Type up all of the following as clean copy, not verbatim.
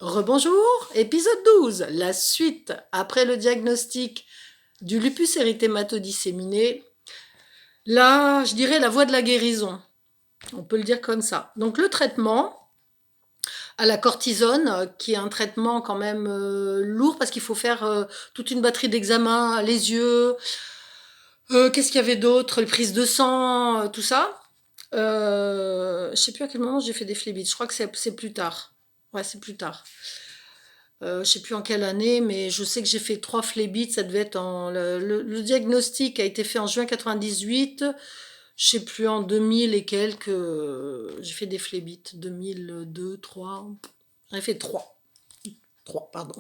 Rebonjour, épisode 12, la suite après le diagnostic du lupus érythématodisséminé. Là, je dirais la voie de la guérison, on peut le dire comme ça. Donc le traitement à la cortisone, qui est un traitement quand même lourd parce qu'il faut faire toute une batterie d'examens, les yeux, qu'est-ce qu'il y avait d'autre, les prises de sang, tout ça. Je sais plus à quel moment j'ai fait des phlébites, je crois que c'est plus tard. Ouais, c'est plus tard. Je sais plus en quelle année, mais je sais que j'ai fait 3 phlébites, ça devait être le diagnostic a été fait en juin 98, je sais plus en 2000 et quelques, j'ai fait des phlébites, 2002, 3, j'en ai fait 3. 3, pardon.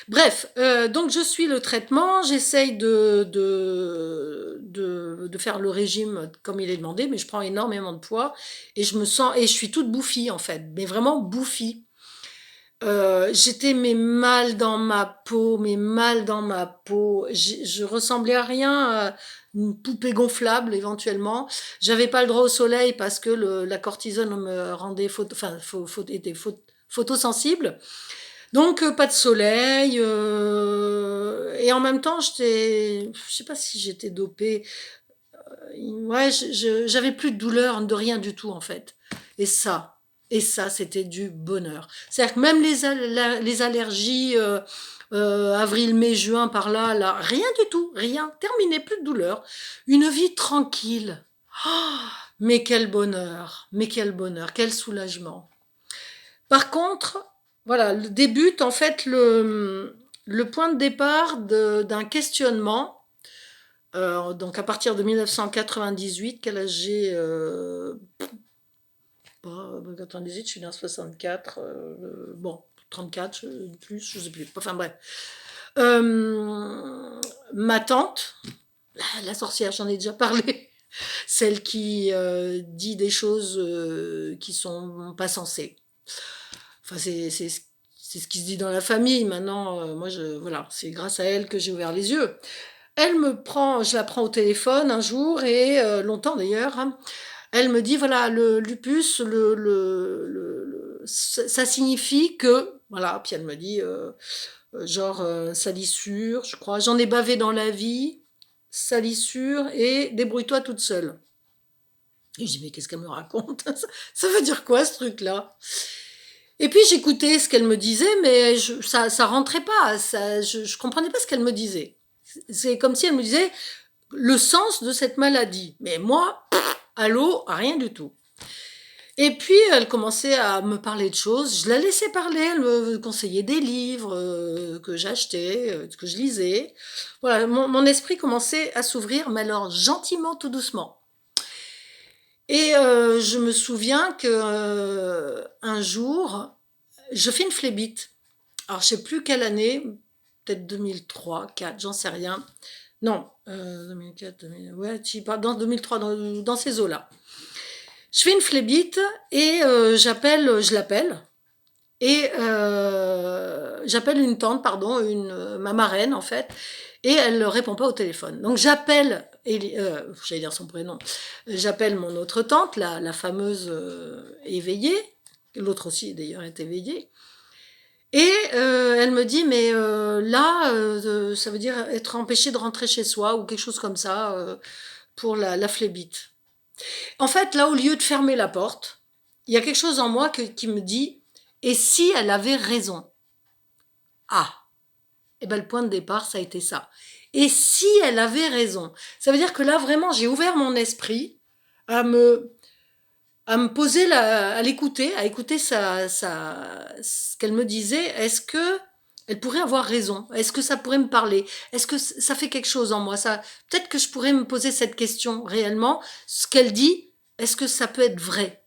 Bref, donc je suis le traitement, j'essaye de faire le régime comme il est demandé, mais je prends énormément de poids et je me sens, et je suis toute bouffie en fait, mais vraiment bouffie. J'étais mais mal dans ma peau, mais mal dans ma peau. Je ressemblais à rien, à une poupée gonflable éventuellement. J'avais pas le droit au soleil parce que la cortisone me rendait était photosensible. Donc pas de soleil. Et en même temps, je sais pas si j'étais dopée. Ouais, j'avais plus de douleur, de rien du tout en fait. Et ça, c'était du bonheur. C'est-à-dire que même les allergies, avril, mai, juin, par là, là, rien du tout, rien, terminé, plus de douleur. Une vie tranquille. Oh, mais quel bonheur, quel soulagement. Par contre, voilà, le débute en fait le point de départ d'un questionnement donc à partir de 1998, quel âge j'ai 98, je suis née en 64, bon, 34, plus, je sais plus. Enfin bref. Ma tante, la sorcière, j'en ai déjà parlé, celle qui dit des choses qui sont pas sensées. Enfin, c'est ce qui se dit dans la famille. Maintenant, moi, voilà, c'est grâce à elle que j'ai ouvert les yeux. Je la prends au téléphone un jour et longtemps d'ailleurs, hein. Elle me dit voilà le lupus, ça signifie que voilà. Puis elle me dit genre salissure, je crois. J'en ai bavé dans la vie, salissure et débrouille-toi toute seule. Et je dis mais qu'est-ce qu'elle me raconte? Ça veut dire quoi ce truc-là? Et puis j'écoutais ce qu'elle me disait, mais ça rentrait pas. Je comprenais pas ce qu'elle me disait. C'est comme si elle me disait le sens de cette maladie. Mais moi, allô, rien du tout. Et puis, elle commençait à me parler de choses. Je la laissais parler. Elle me conseillait des livres que j'achetais, que je lisais. Voilà, mon esprit commençait à s'ouvrir, mais alors gentiment, tout doucement. Et je me souviens que un jour, je fais une flébite. Alors, je sais plus quelle année, peut-être 2003, 4, j'en sais rien. Non, 2004, 2000, ouais, dans 2003, dans ces eaux-là. Je fais une flébite et je l'appelle et j'appelle une tante, pardon, ma marraine en fait, et elle ne répond pas au téléphone. Donc j'appelle, j'allais dire son prénom, j'appelle mon autre tante, la fameuse éveillée, l'autre aussi d'ailleurs est éveillée, et elle me dit mais là, ça veut dire être empêché de rentrer chez soi ou quelque chose comme ça pour la flébite. En fait, là, au lieu de fermer la porte, il y a quelque chose en moi qui me dit, et si elle avait raison? Ah, et ben le point de départ, ça a été ça. Et si elle avait raison? Ça veut dire que là, vraiment, j'ai ouvert mon esprit à me, à me poser, à l'écouter, à écouter ce qu'elle me disait. Est-ce que elle pourrait avoir raison? Est-ce que ça pourrait me parler? Est-ce que ça fait quelque chose en moi? Peut-être que je pourrais me poser cette question réellement. Ce qu'elle dit, est-ce que ça peut être vrai?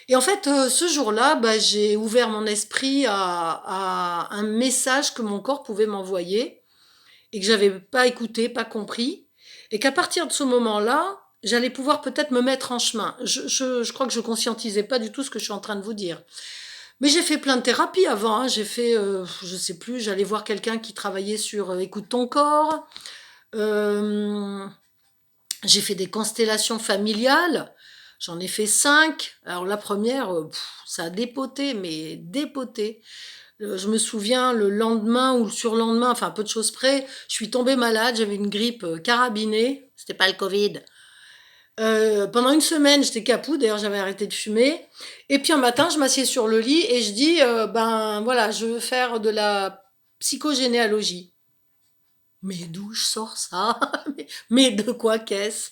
Et en fait, ce jour-là, bah, j'ai ouvert mon esprit à un message que mon corps pouvait m'envoyer et que j'avais pas écouté, pas compris, et qu'à partir de ce moment-là, j'allais pouvoir peut-être me mettre en chemin. Je crois que je conscientisais pas du tout ce que je suis en train de vous dire. Mais j'ai fait plein de thérapies avant, hein. J'ai fait, je sais plus, j'allais voir quelqu'un qui travaillait sur écoute ton corps. Euh, j'ai fait des constellations familiales. J'en ai fait 5. Alors la première, ça a dépoté, mais dépoté. Je me souviens le lendemain ou le surlendemain, enfin, peu de choses près, je suis tombée malade, j'avais une grippe, carabinée, c'était pas le covid. Pendant une semaine, j'étais capou, d'ailleurs j'avais arrêté de fumer et puis un matin, je m'assieds sur le lit et je dis: «Ben, voilà, je veux faire de la psychogénéalogie». Mais d'où je sors ça? Mais de quoi qu'est-ce?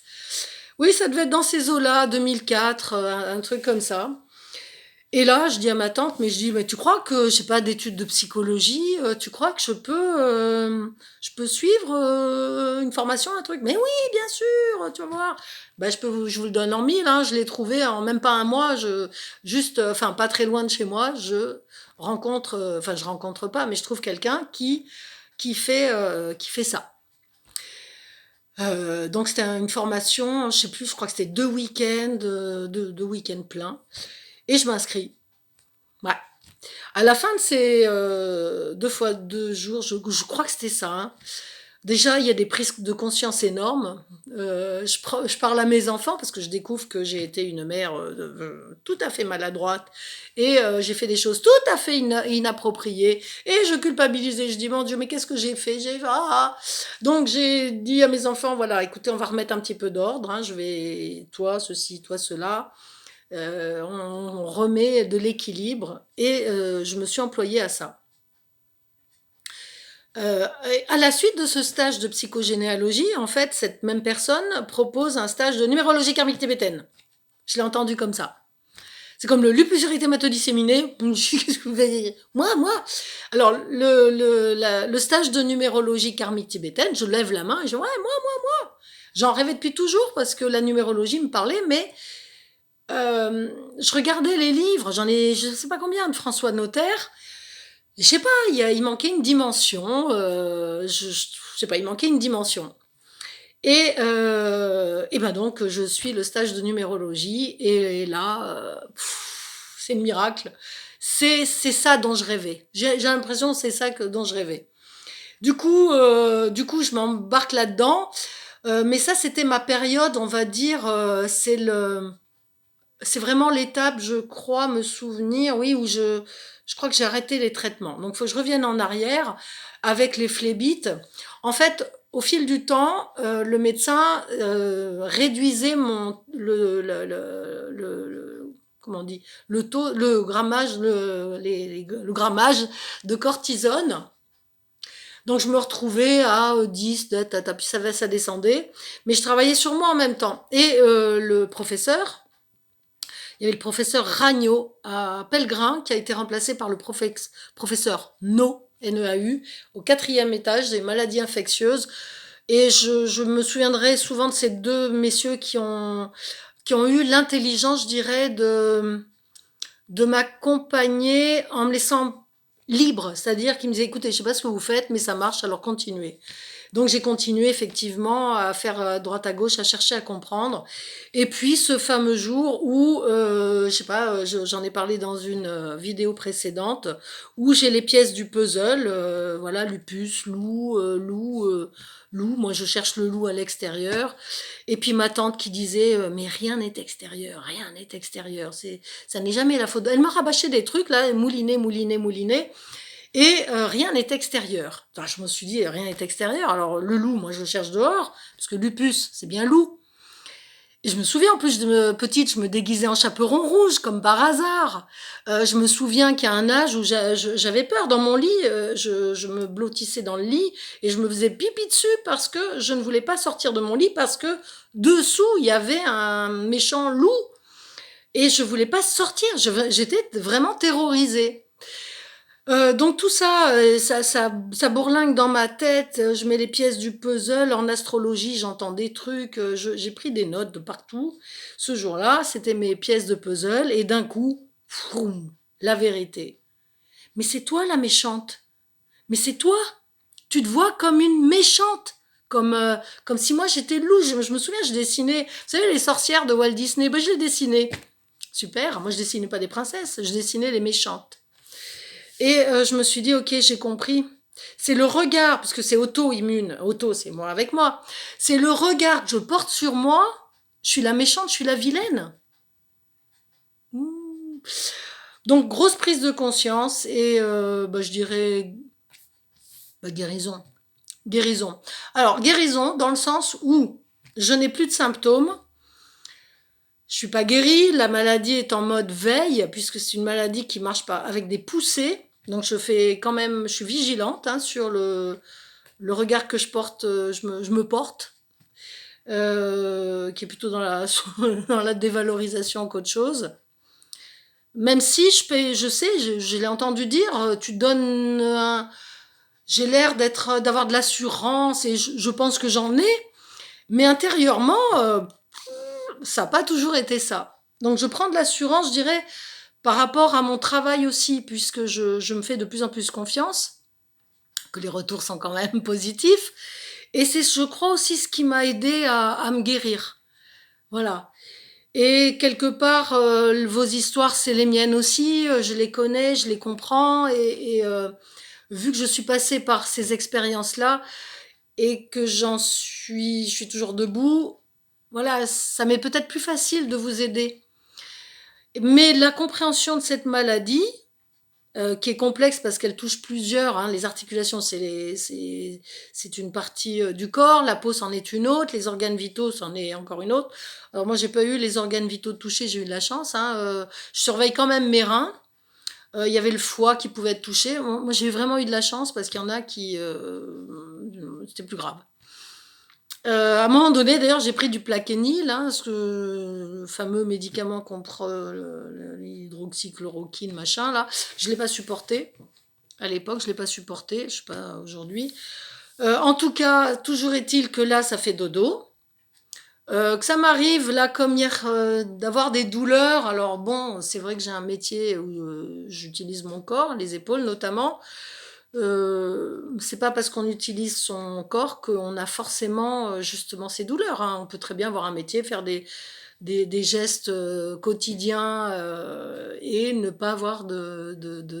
Oui, ça devait être dans ces eaux-là, 2004, un truc comme ça. Et là, je dis à ma tante, mais je dis: «Mais tu crois que j'ai pas d'études de psychologie, tu crois que je peux suivre, une formation, un truc?» «Mais oui, bien sûr, tu vas voir». Bah, je vous le donne en mille, hein, je l'ai trouvé en même pas un mois, enfin pas très loin de chez moi, enfin je rencontre pas, mais je trouve quelqu'un qui fait ça. Donc c'était une formation, je sais plus, je crois que c'était 2 week-ends, 2 week-ends pleins et je m'inscris. Ouais. À la fin de ces 2 fois 2 jours, je crois que c'était ça, hein. Déjà, il y a des prises de conscience énormes. Je parle à mes enfants parce que je découvre que j'ai été une mère, tout à fait maladroite et j'ai fait des choses tout à fait inappropriées et je culpabilisais. Je dis: «Mon Dieu, mais qu'est-ce que j'ai fait? J'ai ah, ah!» Donc j'ai dit à mes enfants: «Voilà, écoutez, on va remettre un petit peu d'ordre, hein, je vais toi ceci, toi cela». On remet de l'équilibre et je me suis employée à ça. Et à la suite de ce stage de psychogénéalogie, en fait, cette même personne propose un stage de numérologie karmique tibétaine. Je l'ai entendu comme ça. C'est comme le lupus érythématodisséminé. Qu'est-ce que vous allez dire? Moi. Alors, le stage de numérologie karmique tibétaine, je lève la main et je dis: «Ouais, moi». J'en rêvais depuis toujours parce que la numérologie me parlait, mais je regardais les livres, j'en ai je sais pas combien de François Notaire. Je sais pas, il manquait une dimension, je sais pas, il manquait une dimension et ben, donc je suis le stage de numérologie et là, c'est le miracle. C'est ça dont je rêvais. J'ai l'impression que c'est ça dont je rêvais. Du coup, je m'embarque là-dedans, mais ça, c'était ma période, on va dire, c'est vraiment l'étape, je crois me souvenir, oui, où je crois que j'ai arrêté les traitements. Donc, il faut que je revienne en arrière avec les phlébites. En fait, au fil du temps, le médecin réduisait comment on dit, le taux, le grammage, le grammage de cortisone. Donc, je me retrouvais à 10, puis ça descendait. Mais je travaillais sur moi en même temps. Et le professeur, il y avait le professeur Ragnaud à Pellegrin qui a été remplacé par le professeur No, Neau, au 4e étage des maladies infectieuses. Et je me souviendrai souvent de ces deux messieurs qui ont eu l'intelligence, je dirais, de m'accompagner en me laissant libre. C'est-à-dire qu'ils me disaient: «Écoutez, je ne sais pas ce que vous faites, mais ça marche, alors continuez». Donc j'ai continué effectivement à faire droite à gauche, à chercher à comprendre. Et puis ce fameux jour où, je sais pas, j'en ai parlé dans une vidéo précédente, où j'ai les pièces du puzzle, voilà, lupus, loup. Moi je cherche le loup à l'extérieur. Et puis ma tante qui disait, mais rien n'est extérieur. Ça n'est jamais la faute. Elle m'a rabâché des trucs là, mouliné. Et rien n'est extérieur. Enfin, je me suis dit, rien n'est extérieur. Alors, le loup, moi, je le cherche dehors, parce que lupus, c'est bien loup. Et je me souviens, en plus, petite, je me déguisais en chaperon rouge, comme par hasard. Je me souviens qu'il y a un âge où j'avais peur dans mon lit. Je me blottissais dans le lit et je me faisais pipi dessus parce que je ne voulais pas sortir de mon lit parce que dessous, il y avait un méchant loup et je voulais pas sortir. J'étais vraiment terrorisée. Donc tout ça, ça bourlingue dans ma tête, je mets les pièces du puzzle. En astrologie, j'entends des trucs, j'ai pris des notes de partout. Ce jour-là, c'était mes pièces de puzzle et d'un coup, froum, la vérité. «Mais c'est toi la méchante, mais c'est toi! Tu te vois comme une méchante, comme si moi j'étais le loup». Je me souviens, je dessinais, vous savez les sorcières de Walt Disney? Ben je les dessinais. Super, moi je dessinais pas des princesses, je dessinais les méchantes. Et je me suis dit: «OK, j'ai compris. C'est le regard», parce que c'est auto-immune. Auto, c'est moi avec moi. C'est le regard que je porte sur moi. Je suis la méchante, je suis la vilaine. Donc, grosse prise de conscience et je dirais guérison. Guérison. Alors, guérison dans le sens où je n'ai plus de symptômes, je suis pas guérie, la maladie est en mode veille, puisque c'est une maladie qui marche pas avec des poussées, donc je fais quand même, je suis vigilante sur le regard que je porte, je me porte, qui est plutôt dans dans la dévalorisation qu'autre chose. Même si je sais, je l'ai entendu dire, tu donnes j'ai l'air d'avoir de l'assurance et je pense que j'en ai, mais intérieurement, ça n'a pas toujours été ça. Donc je prends de l'assurance, je dirais, par rapport à mon travail aussi, puisque je me fais de plus en plus confiance, que les retours sont quand même positifs. Et c'est, je crois, aussi ce qui m'a aidé à me guérir. Voilà. Et quelque part, vos histoires, c'est les miennes aussi. Je les connais, je les comprends. Vu que je suis passée par ces expériences-là et que je suis toujours debout, voilà, ça m'est peut-être plus facile de vous aider. Mais la compréhension de cette maladie, qui est complexe parce qu'elle touche plusieurs, les articulations, c'est une partie du corps, la peau c'en est une autre, les organes vitaux c'en est encore une autre. Alors moi j'ai pas eu les organes vitaux touchés, j'ai eu de la chance. Je surveille quand même mes reins. Il y avait le foie qui pouvait être touché. Moi j'ai vraiment eu de la chance parce qu'il y en a qui c'était plus grave. À un moment donné, d'ailleurs, j'ai pris du Plaquenil, le fameux médicament contre l'hydroxychloroquine, machin, là. Je l'ai pas supporté. À l'époque, je l'ai pas supporté. Je sais pas aujourd'hui. En tout cas, toujours est-il que là, ça fait dodo. Que ça m'arrive, là, comme hier, d'avoir des douleurs. Alors bon, c'est vrai que j'ai un métier où j'utilise mon corps, les épaules notamment. C'est pas parce qu'on utilise son corps qu'on a forcément justement ces douleurs. On peut très bien avoir un métier, faire des gestes quotidiens et ne pas avoir de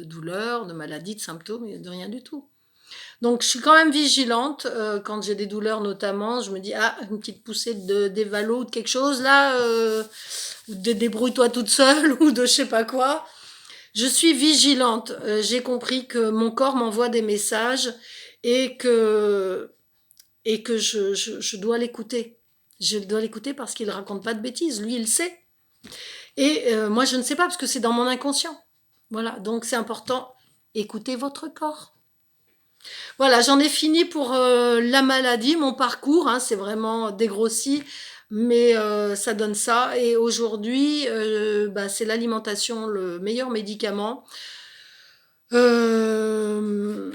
douleurs, de maladies, de symptômes, de rien du tout. Donc je suis quand même vigilante quand j'ai des douleurs notamment. Je me dis, ah, une petite poussée d'évalo ou de quelque chose là, ou de débrouille-toi toute seule ou de je sais pas quoi. Je suis vigilante. J'ai compris que mon corps m'envoie des messages et que, je dois l'écouter. Je dois l'écouter parce qu'il raconte pas de bêtises. Lui, il sait. Et moi, je ne sais pas parce que c'est dans mon inconscient. Voilà, donc c'est important. Écoutez votre corps. Voilà, j'en ai fini pour la maladie, mon parcours. C'est vraiment dégrossi, mais ça donne ça. Et aujourd'hui, c'est l'alimentation, le meilleur médicament. Euh,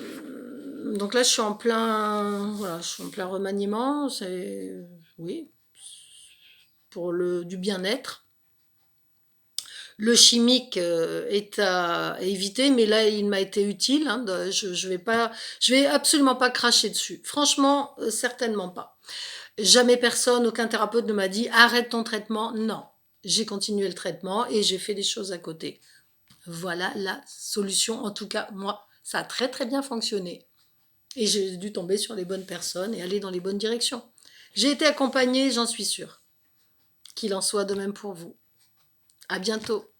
donc là, je suis en plein, voilà, je suis en plein remaniement. C'est, oui, pour du bien-être. Le chimique est à éviter, mais là, il m'a été utile. Je vais absolument pas cracher dessus. Franchement, certainement pas. Jamais personne, aucun thérapeute ne m'a dit arrête ton traitement. Non, j'ai continué le traitement et j'ai fait des choses à côté. Voilà la solution. En tout cas, moi, ça a très très bien fonctionné. Et j'ai dû tomber sur les bonnes personnes et aller dans les bonnes directions. J'ai été accompagnée, j'en suis sûre. Qu'il en soit de même pour vous. À bientôt.